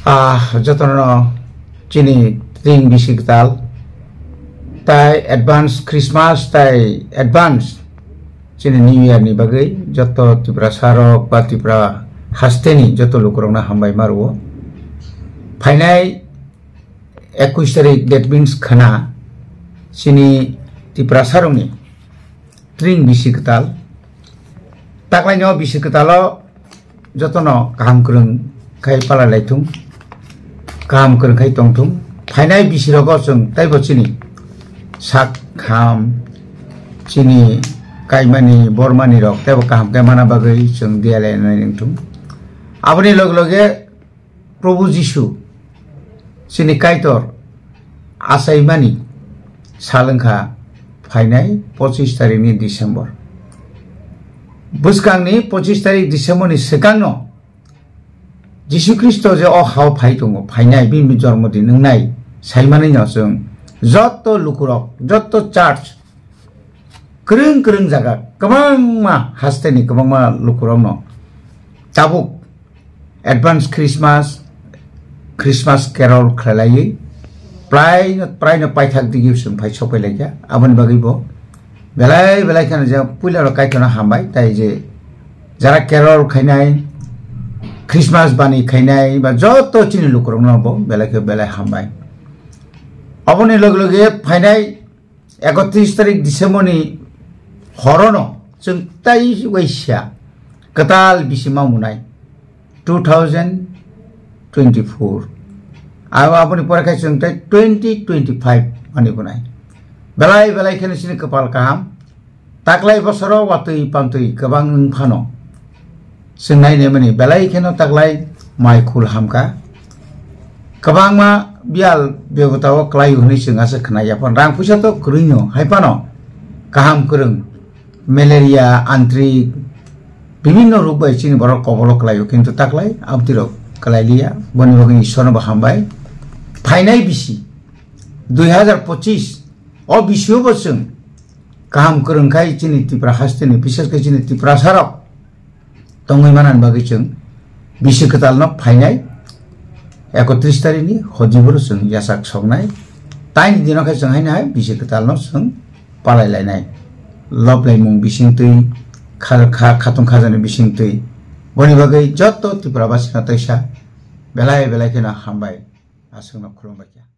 Jotono chini ting bisiktal tai advance Christmas tai advance chini New Year ni bagai joto tipra sarok ba tipra hasteni joto lukurongna hambai maruo phainai 21 tarik that means khana chini tipra sarongni ting bisiktal taklaino bisikitalo jotono kaham kurung kai pala laitung kaham kurung kai tongtung phainai bisirogo jeng taibo chini sak kham chini kaimani bormani rok taibo kaham kai mana bagai jeng diale nai ningtung aboni log loge Prabhu Jishu chini kaitor asaimani salengkha phainai 25 tarik ni December buskangni 25 tarik December ni sekangno Jisu Kristo je o haw phai tongo phainai bi jormodin nungnai saimani no jeng joto lukurok joto church krung krung jaga kabangma hasteni kabangma lukurok no tabuk advance Christmas carol khlai prai no paithak digi sum phai sopai laika abon bagibo belai kana je puila ro kaitona hambai tai je jara carol khainai Christmas bani khainai ba joto chini lukurong no bo belai hambai aboni logloge phainai 31 tarik December ni horono jeng tai waisya katal bisima munai 2024 aboni porakai jeng tai 2025 ani bunai belai khane sini kapal kaham taklai bosoro watui pantui kabang phano senai ne mani belai khano taklai mai khul hamka kabang ma bial begotao klai huni singa se khnaya pon rang puisa to kruino haipano kaham kurung malaria antri bibinno rog bai chini borok kobolo klayo kintu taklai abtiro klailia boni bogini sono bahambai phainai bisi 2025 o bisio bosung kaham kurung kai chini tipra hasteni bises kai chini tipra sarok tongoi manan bagi jeng bisi ketalno phainai 31 tarik ni hojibur jeng yasak songnai taini dino kai jeng hainai bisi ketalno jeng palai lainai loblai mung bisingtui khatung khajani bisingtui boni bagai joto tipra basina taisa belai kena hambai asungna khulumbakia